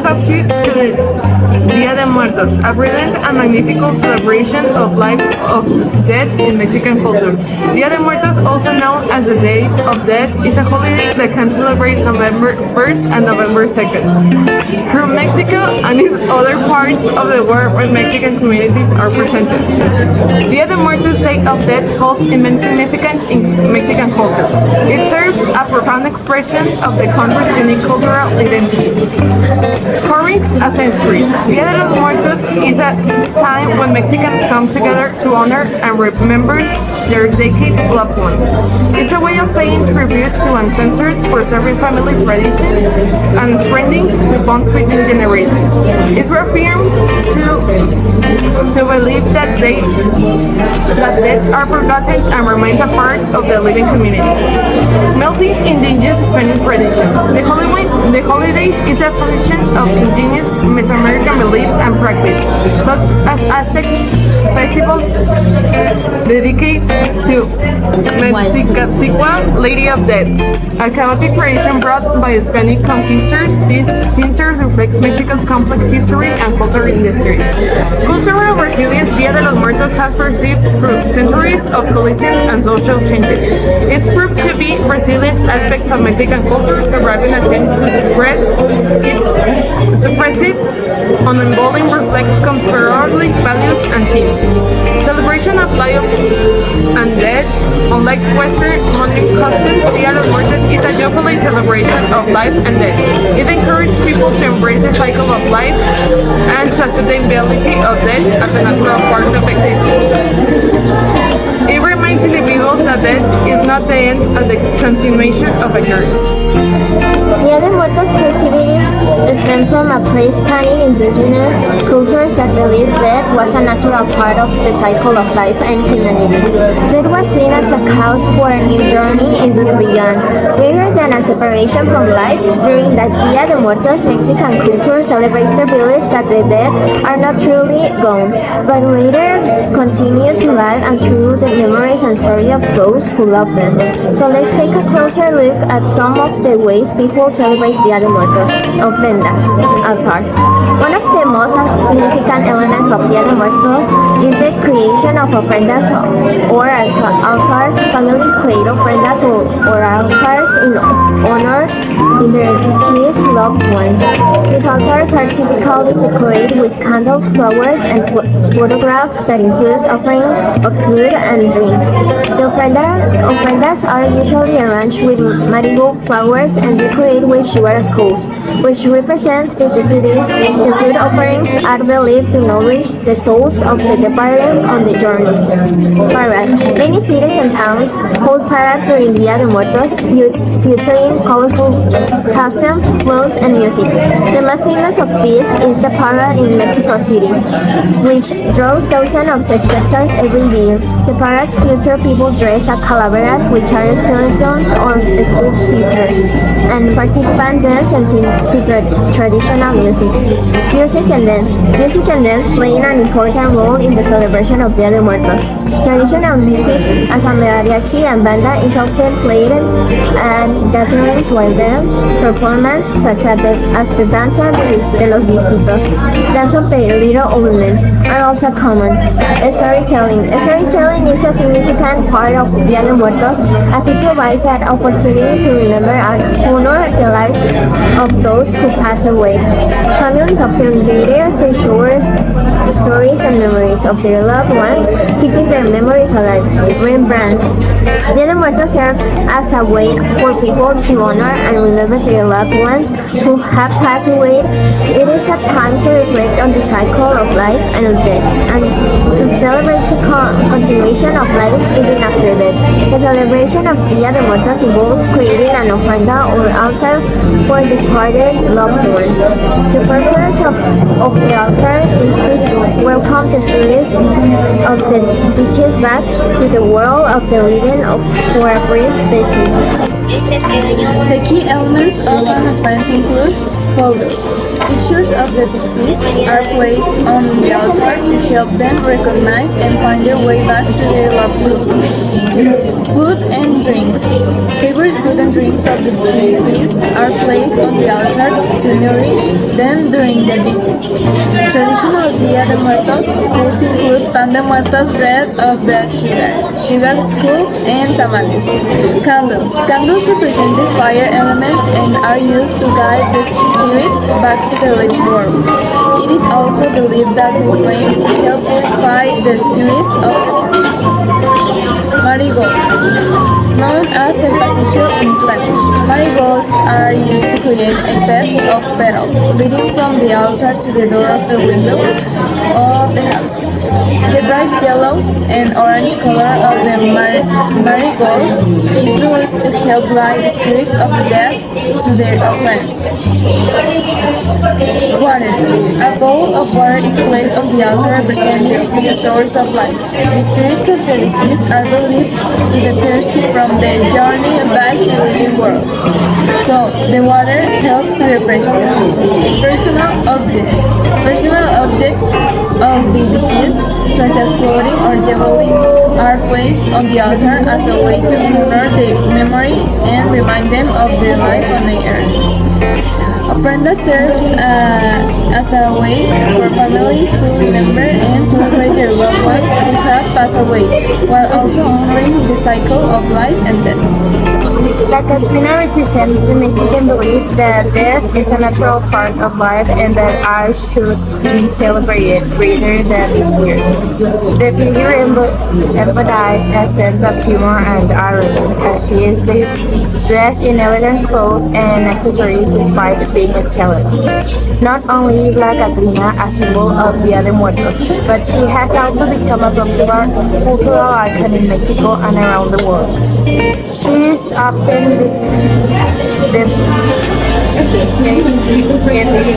talk to you to the Dia de Muertos, a brilliant and magnificent celebration of life of death in Mexican culture. Dia de Muertos, also known as the Day of Death, is a holiday that can celebrate November 1st and November 2nd. Through Mexico and its other parts of the world where Mexican communities are presented. Dia de Muertos Day of Death holds immense significance in Mexican culture. It serves a profound expression of the country's unique cultural identity. Covering a centuries, Dia de los Muertos is a time when Mexicans come together to honor and remember their decades loved ones. It's a way of paying tribute to ancestors, preserving family traditions, and spreading to bonds between generations. It's reaffirmed to believe that deaths are forgotten and remain a part of the living community. Melting indigenous Spanish traditions. The holidays is a fusion of indigenous Mesoamerican beliefs and practice, such as Aztec festivals dedicated to Mexicatzicua, Lady of Death, a chaotic tradition brought by Spanish conquistadors. This center reflects Mexico's complex history and cultural history. Cultural resilience Dia de los Muertos has perceived through centuries of collision and social changes. It's proved to be resilient aspects of Mexican culture, surviving attempts to suppress it, on emboldening reflects contemporary values and themes. Celebration of life and death. Unlike Western mourning customs, Dia de los Muertos is a joyful celebration of life and death. It encourages people to embrace the cycle of life and to accept the inevitability of death as a natural part of existence. It reminds individuals that death is not the end and the continuation of a journey. Dia de Muertos festivities stem from a pre-Hispanic indigenous cultures that believed death was a natural part of the cycle of life and humanity. Death was seen as a cause for a new journey into the beyond, rather than a separation from life. During that Dia de Muertos, Mexican culture celebrates the belief that the dead are not truly gone, but rather continue to live and through the memories and story of those who love them. So let's take a closer look at some of the ways people celebrate Dia de Muertos. Ofrendas, altars. One of the most significant elements of Dia de Muertos is the creation of ofrendas or altars. Families create ofrendas or altars in honor of their deceased loved ones. These altars are typically decorated with candles, flowers, and photographs that include offering of food and drink. The ofrendas are usually arranged with marigold flowers and decorated with sugar skulls, which represents the deities. The food offerings are believed to nourish the souls of the departed on the journey. Parades. Many cities and towns hold parades during Dia de Muertos, featuring colorful costumes, clothes, and music. The most famous of these is the parade in Mexico City, which draws thousands of spectators every year. The parades feature people dressed as calaveras, which are skeletons or sculptures, and participants dance and sing to traditional music. Music and dance playing an important role in the celebration of Dia de Muertos. Traditional music, as a mariachi and banda, is often played at gatherings, while dance performances such as the Danza de los Viejitos, Dance of the Little Old Men, are also common. Storytelling is a significant part of Dia de Muertos, as it provides an opportunity to remember and honor the lives of those who pass away. Families often gather to share stories and memories of their loved ones, keeping their memories alive. Remembrance. Dia de Muertos serves as a way for people to honor and remember their loved ones who have passed away. It is a time to reflect on the cycle of life and of death, and to celebrate the continuation of lives even after death. The celebration of Dia de Muertos involves creating an ofrenda or altar for departed loved ones. The purpose of the altar is to welcome the spirits of the deceased back to the world of the living for a brief visit. The key elements of an offense include photos. Pictures of the deceased are placed on the altar to help them recognize and find their way back to their loved ones. 2. Food and drinks. Favorite food and drinks of the deceased are placed on the altar to nourish them during the visit. Traditional Dia de Muertos foods include pan de muertos, bread of dead sugar skulls, and tamales. Candles. Candles represent the fire element and are used to guide the spirits back to the living world. It is also believed that the flames help purify the spirits of the deceased. Marigolds. Known as el pasuchil in Spanish, marigolds are used to create a bed of petals leading from the altar to the door of the window of the house. The bright yellow and orange color of the marigolds is believed to help guide the spirits of the dead to their friends. Water. A bowl of water is placed on the altar representing the source of life. The spirits of the deceased are believed to be thirsty from their journey back to the living world. So, the water helps to refresh them. Personal objects. Personal objects of the deceased, such as clothing or jewelry, are placed on the altar as a way to honor their memory and remind them of their life on the earth. Ofrenda serves as a way for families to remember and celebrate their loved ones who have passed away, while also honoring the cycle of life and death. La Catrina represents the Mexican belief that death is a natural part of life and that I should be celebrated rather than feared. The figure embodies a sense of humor and irony, as she is dressed in elegant clothes and accessories despite being a skeleton. Not only is La Catrina a symbol of Dia de Muertos, but she has also become a popular cultural icon in Mexico and around the world. She is often in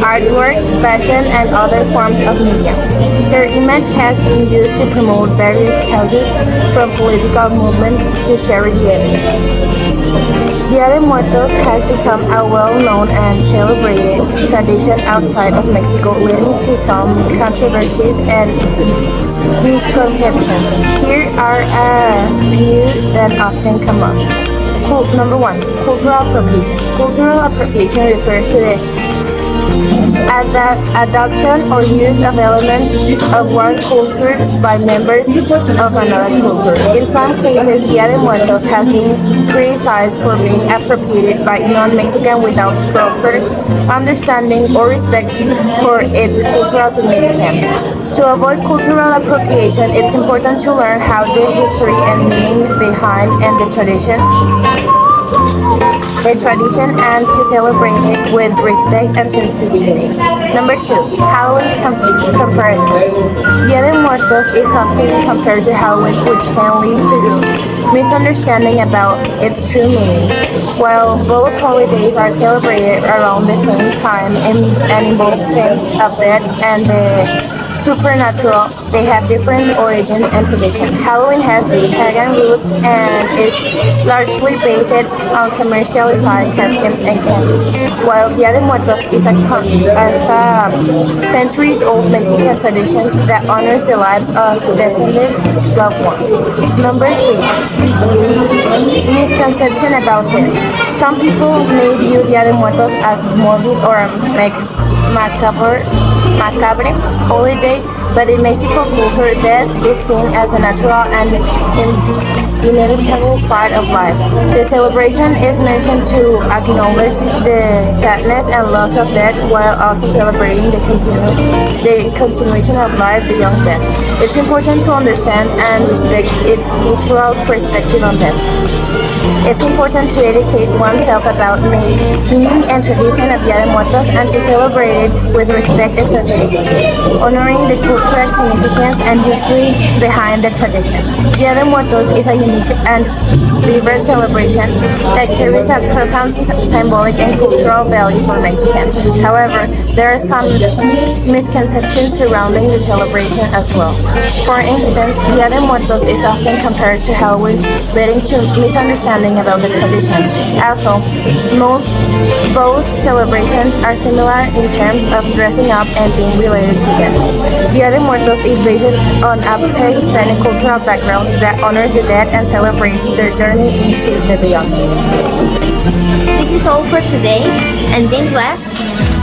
artwork, fashion, and other forms of media. Her image has been used to promote various causes, from political movements to charity events. Dia de Muertos has become a well-known and celebrated tradition outside of Mexico, leading to some controversies and misconceptions. Here are a few that often come up. Number 1. Cultural appropriation. Cultural appropriation refers to the adoption or use of elements of one culture by members of another culture. In some cases, Dia de Muertos has been criticized for being appropriated by non-Mexican without proper understanding or respect for its cultural significance. To avoid cultural appropriation, it's important to learn how the history and meaning behind and the tradition and to celebrate it with respect and sensitivity. Number 2. Halloween comparisons. Dia de Muertos is often compared to Halloween, which can lead to misunderstanding about its true meaning. While both holidays are celebrated around the same time and involve themes of death and the supernatural, they have different origins and traditions. Halloween has pagan roots and is largely based on commercialized costumes and candies, while Dia de Muertos is a centuries-old Mexican tradition that honors the lives of descended loved ones. Number 3. Misconception about death. Some people may view Dia de Muertos as morbid or macabre holiday, but in Mexico culture, death is seen as a natural and inevitable part of life. The celebration is meant to acknowledge the sadness and loss of death while also celebrating the continuation of life beyond death. It's important to understand and respect its cultural perspective on death. It's important to educate oneself about the meaning and tradition of Dia de Muertos and to celebrate it with respect and curiosity, honoring the cultural significance and history behind the tradition. Dia de Muertos is a unique and vibrant celebration that carries a profound symbolic and cultural value for Mexicans. However, there are some misconceptions surrounding the celebration as well. For instance, Dia de Muertos is often compared to Halloween, leading to misunderstanding about the tradition. Also, both celebrations are similar in terms of dressing up and being related to death. Dia de Muertos is based on a pre-Hispanic cultural background that honors the dead and celebrates their journey into the beyond. This is all for today, and this was